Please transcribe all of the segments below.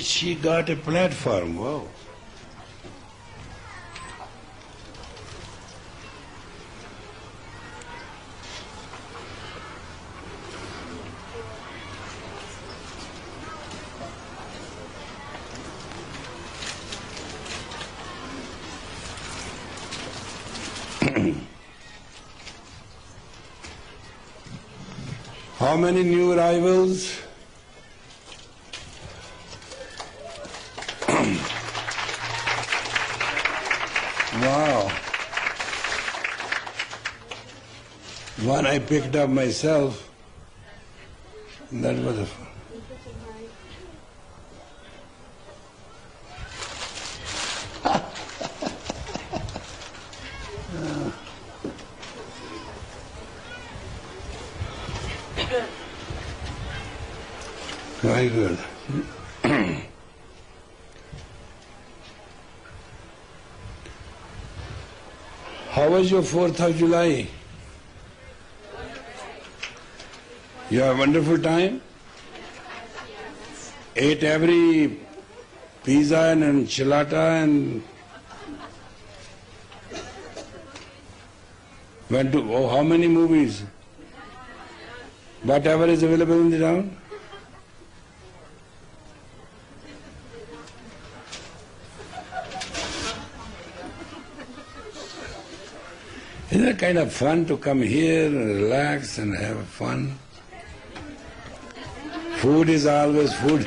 she got a platform. Wow. How many new arrivals? Wow. One I picked up myself. That was a very good. How was your 4th of July? You had a wonderful time? Ate every pizza and enchilada and went to how many movies? Whatever is available in the town? Isn't it kind of fun to come here and relax and have fun? Food is always food.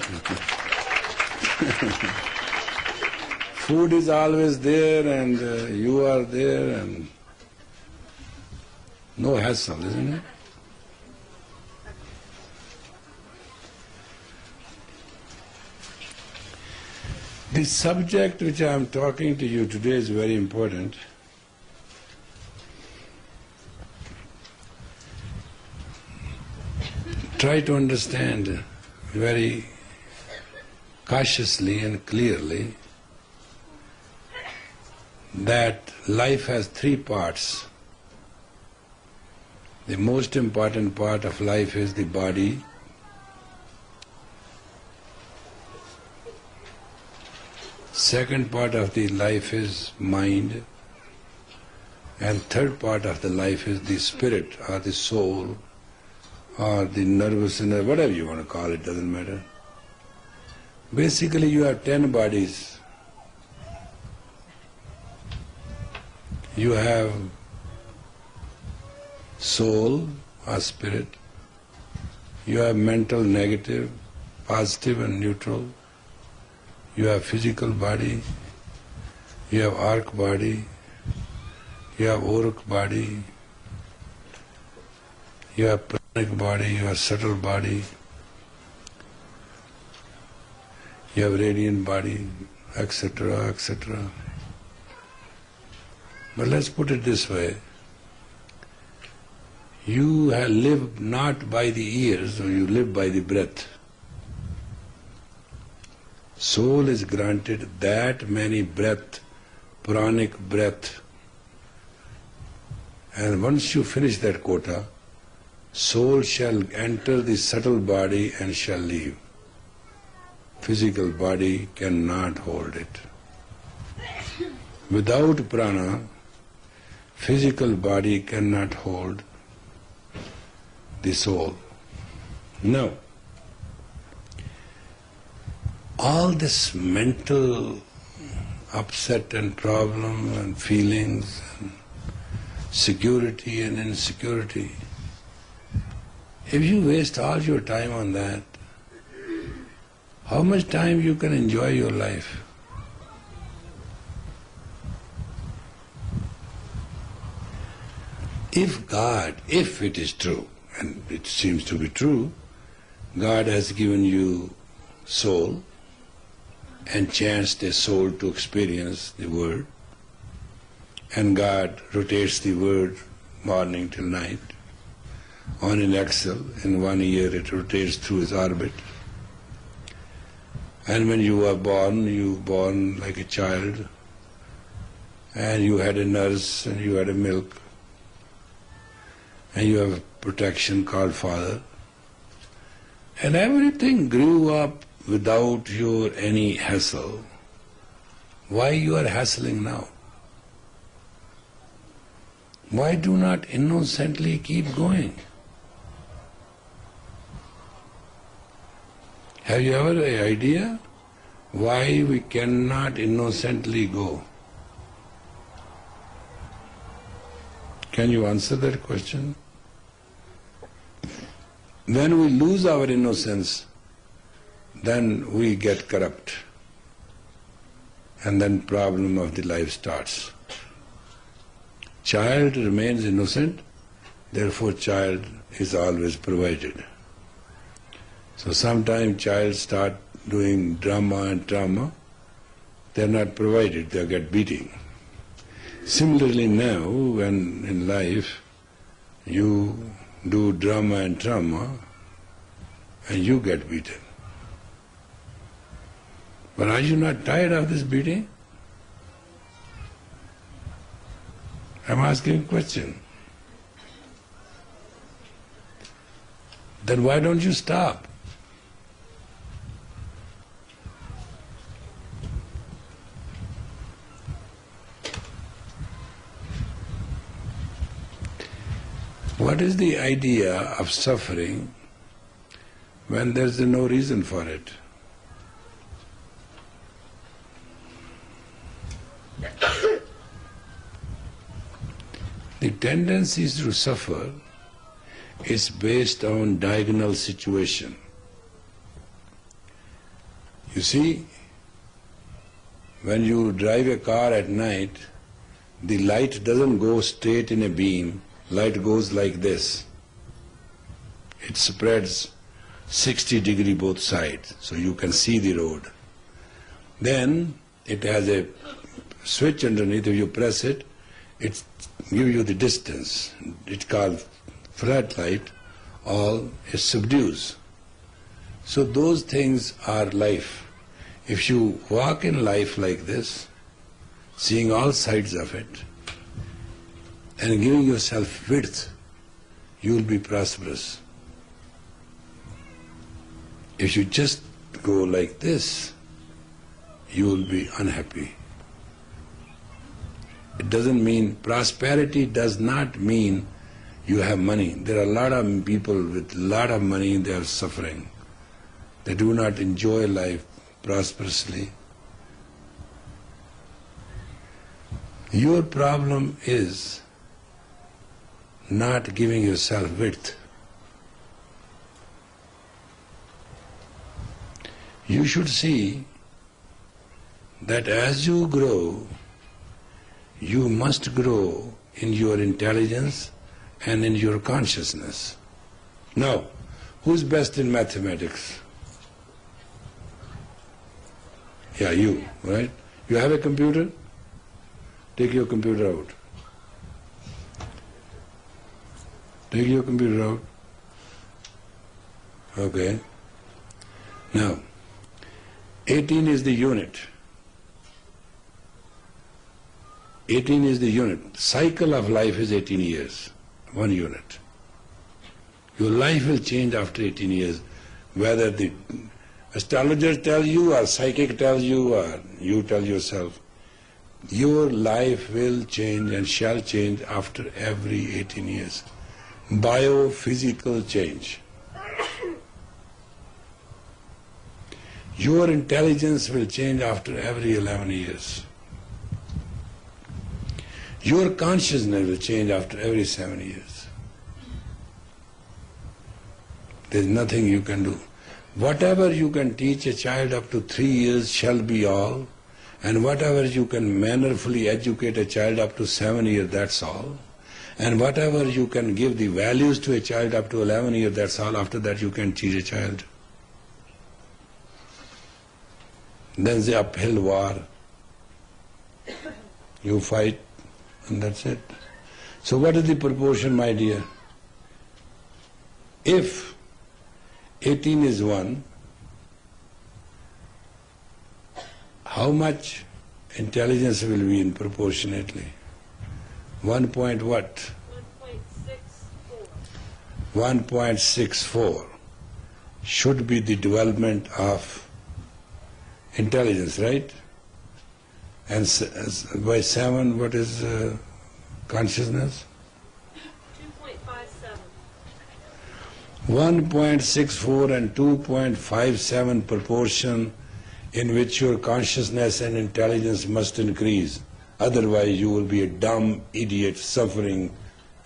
Food is always there and you are there and no hassle, isn't it? The subject which I am talking to you today is very important. Try to understand very cautiously and clearly that life has 3 parts. The most important part of life is the body. Second part of the life is mind. And third part of the life is the spirit or the soul, or the nervous center, whatever you want to call it, doesn't matter. Basically you have 10 bodies. You have soul or spirit, you have mental negative, positive and neutral, you have physical body, you have arc body, you have auric body, you have body, you have subtle body, you have radiant body, etc., etc. But let's put it this way. You live not by the ears, or you live by the breath. Soul is granted that many breath, pranic breath, and once you finish that quota, soul shall enter the subtle body and shall leave. Physical body cannot hold it. Without prana, physical body cannot hold the soul. No. All this mental upset and problem and feelings and security and insecurity, if you waste all your time on that, how much time you can enjoy your life? If God, if it is true, and it seems to be true, God has given you soul and chanced a soul to experience the Word, and God rotates the Word morning till night. On an axle, in 1 year it rotates through its orbit. And when you were born like a child, and you had a nurse and you had a milk, and you have a protection called father, and everything grew up without your any hassle, why you are hassling now? Why do not innocently keep going? Have you ever an idea why we cannot innocently go? Can you answer that question? When we lose our innocence, then we get corrupt, and then problem of the life starts. Child remains innocent, therefore child is always provided. So sometimes child start doing drama and trauma, they are not provided, they get beating. Similarly now, when in life you do drama and trauma, and you get beaten. But are you not tired of this beating? I'm asking a question. Then why don't you stop? What is the idea of suffering when there's no reason for it? The tendency to suffer is based on diagonal situation. You see, when you drive a car at night, the light doesn't go straight in a beam, light goes like this. It spreads 60 degrees both sides, so you can see the road. Then it has a switch underneath, if you press it, it gives you the distance. It's called flat light, or it subdues. So those things are life. If you walk in life like this, seeing all sides of it, and giving yourself width, you will be prosperous. If you just go like this, you will be unhappy. It doesn't mean, prosperity does not mean you have money. There are a lot of people with a lot of money, they are suffering. They do not enjoy life prosperously. Your problem is not giving yourself width. You should see that as you grow, you must grow in your intelligence and in your consciousness. Now, who's best in mathematics? Yeah, you, right? You have a computer? Take your computer out. Take your computer out. Okay. Now, 18 is the unit. 18 is the unit. Cycle of life is 18 years, 1 unit. Your life will change after 18 years, whether the astrologer tells you or psychic tells you or you tell yourself. Your life will change and shall change after every 18 years. Biophysical change. Your intelligence will change after every 11 years. Your consciousness will change after every 7 years. There is nothing you can do. Whatever you can teach a child up to 3 years shall be all, and whatever you can mannerfully educate a child up to 7 years, that's all. And whatever you can give the values to a child up to 11 years, that's all. After that you can teach a child. Then the uphill war. You fight, and that's it. So what is the proportion, my dear? If 18 is 1, how much intelligence will be in proportionately? 1 point what? 1.64 should be the development of intelligence, right? And by 7, what is consciousness? 2.57. 1.64 and 2.57 proportion in which your consciousness and intelligence must increase. Otherwise you will be a dumb idiot suffering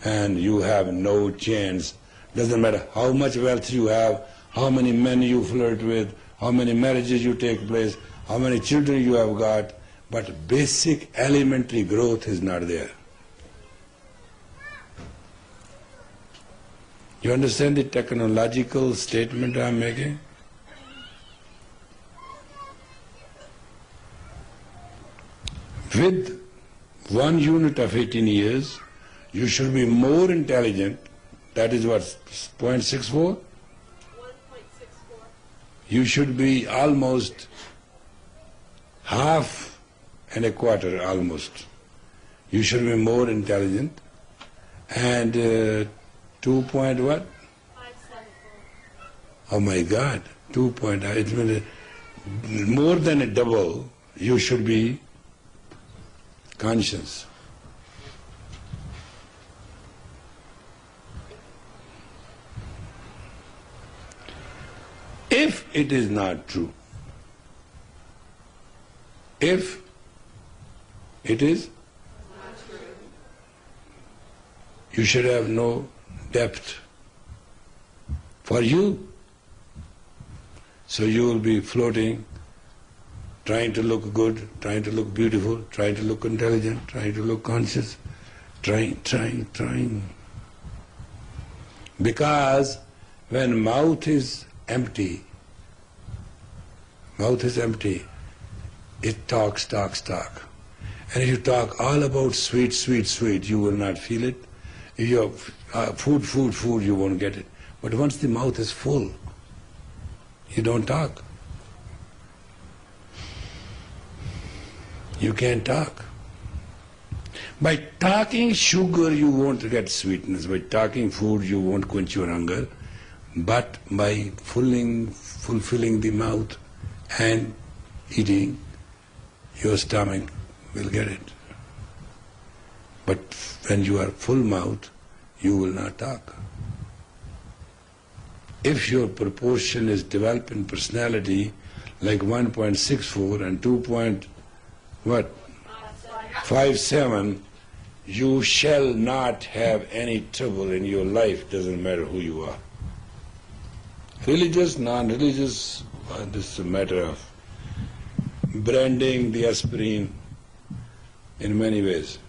and you have no chance. Doesn't matter how much wealth you have, how many men you flirt with, how many marriages you take place, how many children you have got, but basic elementary growth is not there. You understand the technological statement I am making? With 1 unit of 18 years, you should be more intelligent. That is what, 0.64? 1.64. You should be almost half and a quarter almost. You should be more intelligent. And 2 point what? 574. Oh my God, 2 point, it means more than a double you should be conscious. If it is not true, if it is, you should have no depth for you. So you will be floating, trying to look good, trying to look beautiful, trying to look intelligent, trying to look conscious, trying. Because when mouth is empty, it talks. And if you talk all about sweet, you will not feel it. If you have food, you won't get it. But once the mouth is full, you don't talk. You can't talk. By talking sugar, you won't get sweetness. By talking food, you won't quench your hunger. But by fulfilling the mouth and eating, your stomach will get it. But when you are full mouth, you will not talk. If your proportion is developed in personality like 1.64 and 2.57, you shall not have any trouble in your life, doesn't matter who you are. Religious, non-religious, this is a matter of branding the aspirin in many ways.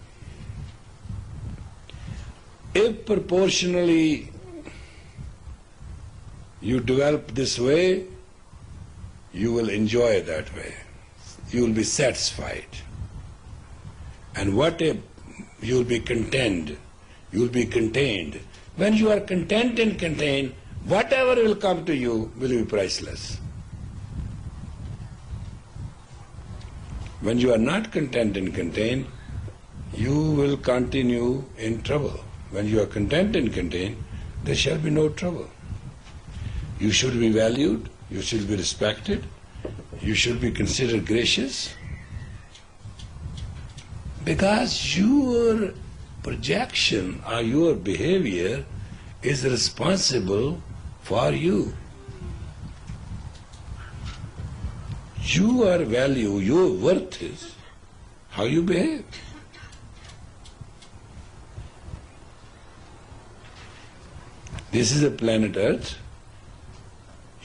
If proportionally you develop this way, you will enjoy it that way. You will be satisfied. And you will be content. You will be contained. When you are content and contained, whatever will come to you will be priceless. When you are not content and contained, you will continue in trouble. When you are content and contained, there shall be no trouble. You should be valued, you should be respected, you should be considered gracious, because your projection or your behavior is responsible for you. Your value, your worth is how you behave. This is a planet Earth.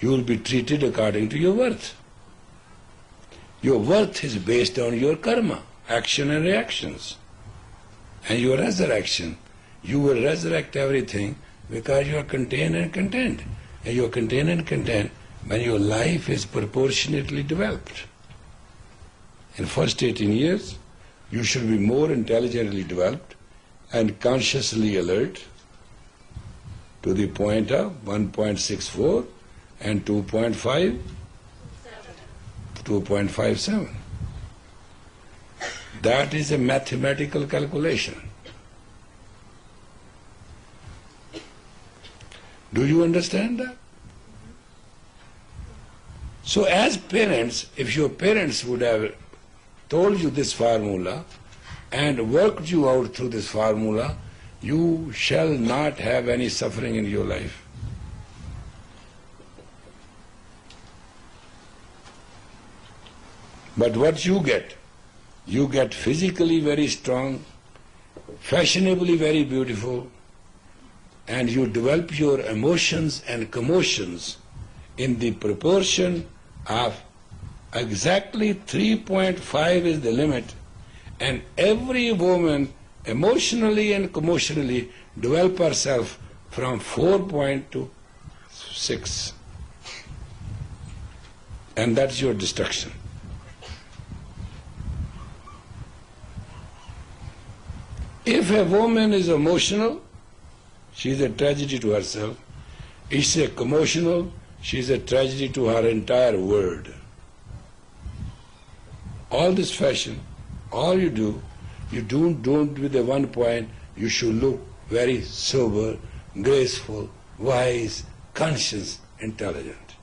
You will be treated according to your worth. Your worth is based on your karma, action and reactions. And your resurrection, you will resurrect everything because you are contained and content. And you are contained and content when your life is proportionately developed. In first 18 years, you should be more intelligently developed and consciously alert to the point of 1.64 and 2.57. That is a mathematical calculation. Do you understand that? So as parents, if your parents would have told you this formula and worked you out through this formula, you shall not have any suffering in your life. But what you get physically very strong, fashionably very beautiful, and you develop your emotions and commotions in the proportion of exactly 3.5 is the limit, and every woman emotionally and commotionally develop herself from 4 to 6. And that's your destruction. If a woman is emotional, she is a tragedy to herself. If she is commotional, she is a tragedy to her entire world. All this fashion, all you do with the one point, you should look very sober, graceful, wise, conscious, intelligent.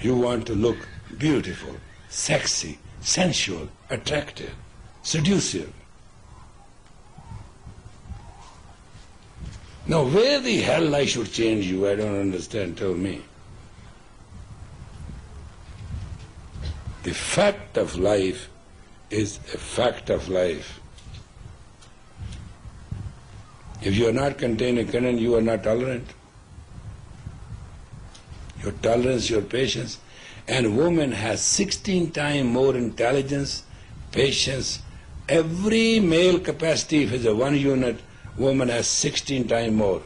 You want to look beautiful, sexy, sensual, attractive, seductive. Now, where the hell I should change you, I don't understand, tell me. The fact of life is a fact of life. If you are not contained and content, you are not tolerant. Your tolerance, your patience. And woman has 16 times more intelligence, patience. Every male capacity, if it's a 1 unit, woman has 16 times more,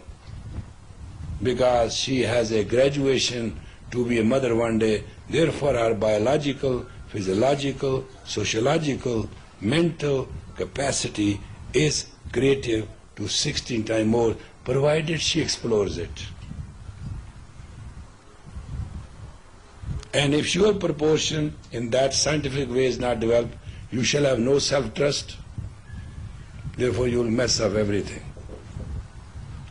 because she has a graduation to be a mother one day. Therefore her biological, physiological, sociological, mental capacity is creative to 16 times more, provided she explores it. And if your proportion in that scientific way is not developed, you shall have no self-trust. Therefore you will mess up everything.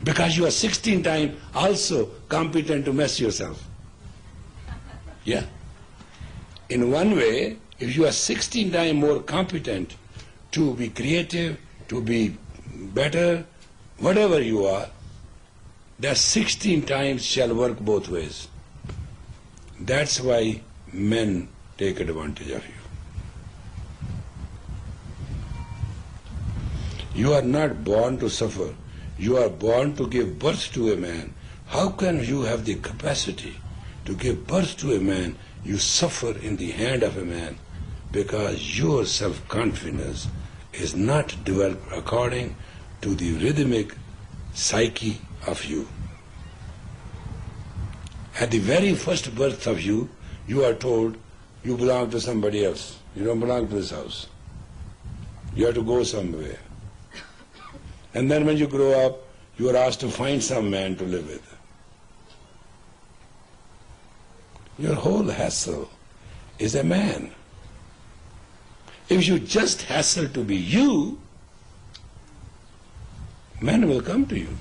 Because you are 16 times also competent to mess yourself. Yeah. In one way, if you are 16 times more competent to be creative, to be better, whatever you are, that 16 times shall work both ways. That's why men take advantage of you. You are not born to suffer. You are born to give birth to a man. How can you have the capacity to give birth to a man? You suffer in the hand of a man because your self-confidence is not developed according to the rhythmic psyche of you. At the very first birth of you, you are told you belong to somebody else. You don't belong to this house. You have to go somewhere. And then when you grow up, you are asked to find some man to live with. Your whole hassle is a man. If you just hassle to be you, men will come to you.